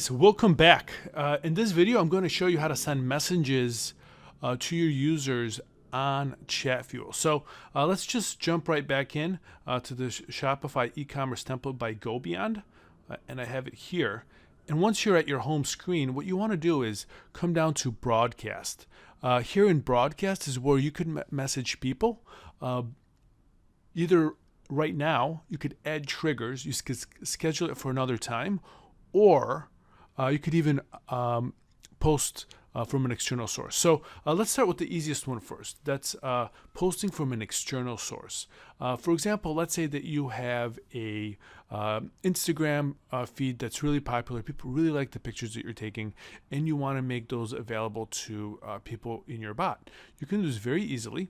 guys, welcome back. In this video, I'm going to show you how to send messages to your users on ChatFuel. So let's just jump right back in to the Shopify e-commerce template by GoBeyond, and I have it here. And once you're at your home screen, what you want to do is come down to Broadcast. Here in Broadcast is where you can message people. Either right now, you could add triggers, you could schedule it for another time, or you could even post from an external source. So let's start with the easiest one first. That's posting from an external source. For example, let's say that you have a Instagram feed that's really popular. People really like the pictures that you're taking, and you want to make those available to people in your bot. You can do this very easily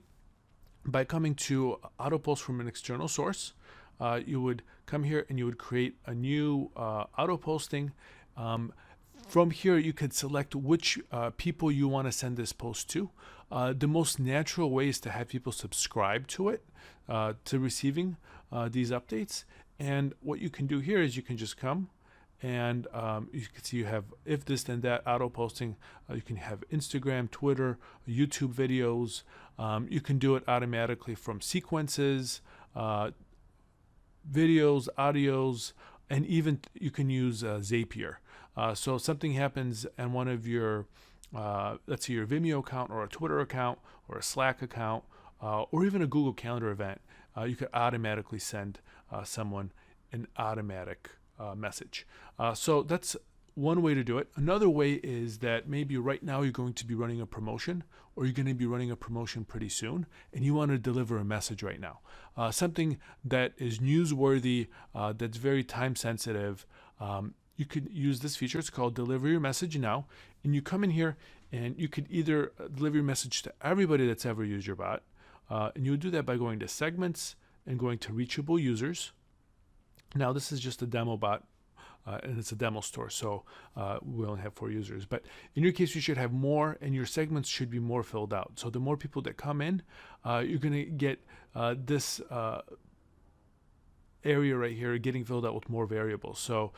by coming to Autopost from an external source. You would come here and you would create a new auto posting. From here, you could select which people you want to send this post to. The most natural way is to have people subscribe to it, to receiving these updates. And what you can do here is you can just come and you can see you have if this then that auto posting. You can have Instagram, Twitter, YouTube videos. You can do it automatically from sequences, videos, audios, and even you can use Zapier. So something happens on one of your, let's say your Vimeo account or a Twitter account or a Slack account or even a Google Calendar event, you could automatically send someone an automatic message. So that's one way to do it. Another way is that maybe right now you're going to be running a promotion, or you're going to be running a promotion pretty soon, and you want to deliver a message right now. Something that is newsworthy, that's very time sensitive. You could use this feature. It's called Deliver Your Message Now. And you come in here and you could either deliver your message to everybody that's ever used your bot. And you would do that by going to Segments and going to Reachable Users. Now, this is just a demo bot. And it's a demo store, so we only have 4 users. But in your case, you should have more, and your segments should be more filled out. So the more people that come in, you're going to get this area right here getting filled out with more variables. So,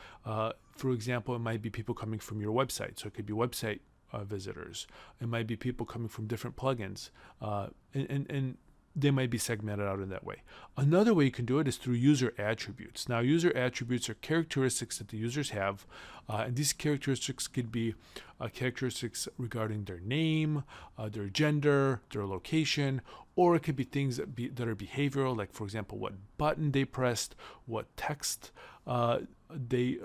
for example, it might be people coming from your website. So it could be website visitors. It might be people coming from different plugins. And they might be segmented out in that way. Another way you can do it is through user attributes. Now, user attributes are characteristics that the users have, and these characteristics could be characteristics regarding their name, their gender, their location, or it could be things that are behavioral, like, for example, what button they pressed, what text they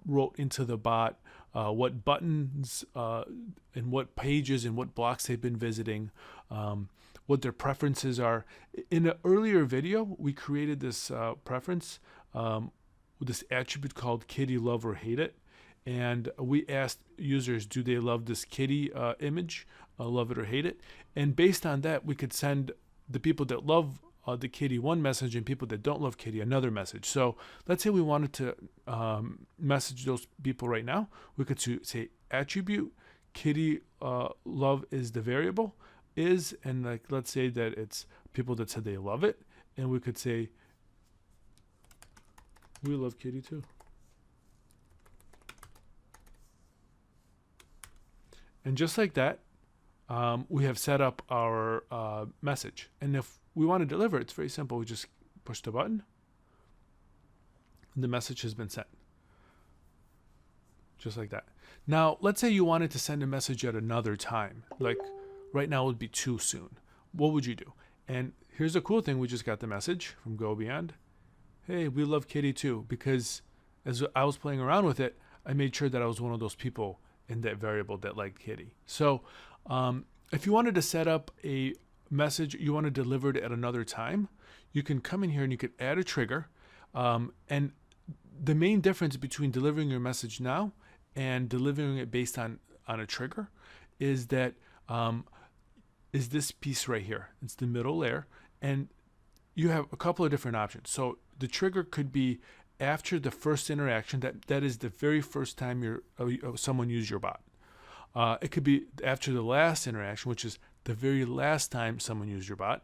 wrote into the bot, what buttons and what pages and what blocks they've been visiting, what their preferences are. In an earlier video, we created this preference with this attribute called kitty love or hate it. And we asked users, do they love this kitty image, love it or hate it? And based on that, we could send the people that love the kitty one message and people that don't love kitty another message. So let's say we wanted to message those people right now. We could say attribute kitty love is the variable is, and like let's say that it's people that said they love it, and we could say we love kitty too. And just like that, we have set up our message. And if we want to deliver, it's very simple. We just push the button, and the message has been sent. Just like that. Now, let's say you wanted to send a message at another time, like right now would be too soon. What would you do? And here's the cool thing. We just got the message from GoBeyond. Hey, we love kitty too. Because as I was playing around with it, I made sure that I was one of those people in that variable that liked kitty. So if you wanted to set up a message you want to deliver it at another time, you can come in here and you could add a trigger. And the main difference between delivering your message now and delivering it based on a trigger is that is this piece right here. It's the middle layer, and you have a couple of different options. So the trigger could be after the first interaction. That is the very first time someone used your bot. It could be after the last interaction, which is the very last time someone used your bot,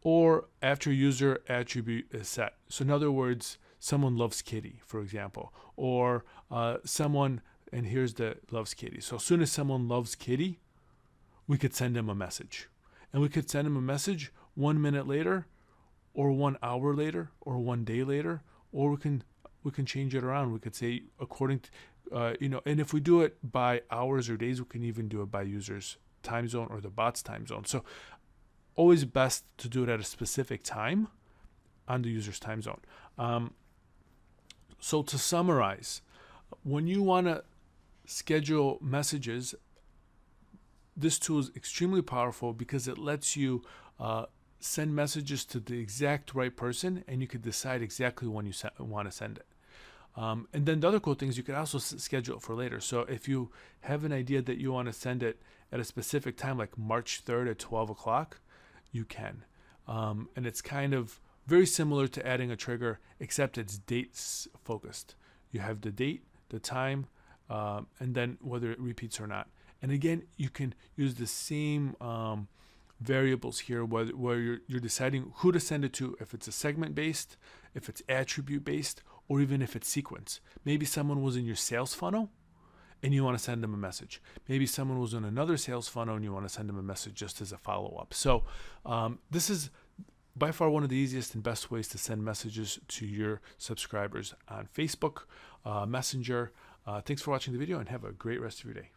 or after user attribute is set. So in other words, someone loves kitty, for example, or someone, and here's the loves kitty. So as soon as someone loves kitty, we could send them a message. And we could send them a message 1 minute later, or 1 hour later, or 1 day later, or we can change it around. We could say according to, and if we do it by hours or days, we can even do it by user's time zone or the bot's time zone. So always best to do it at a specific time on the user's time zone. So to summarize, when you want to schedule messages, this tool is extremely powerful because it lets you send messages to the exact right person, and you can decide exactly when you want to send it. And then the other cool thing is you can also schedule it for later. So if you have an idea that you want to send it at a specific time, like March 3rd at 12 o'clock, you can. And it's kind of very similar to adding a trigger, except it's dates focused. You have the date, the time, and then whether it repeats or not. And again, you can use the same variables here where you're deciding who to send it to, if it's a segment based, if it's attribute based, or even if it's sequence. Maybe someone was in your sales funnel and you want to send them a message. Maybe someone was in another sales funnel and you want to send them a message just as a follow-up. So this is by far one of the easiest and best ways to send messages to your subscribers on Facebook, Messenger. Thanks for watching the video and have a great rest of your day.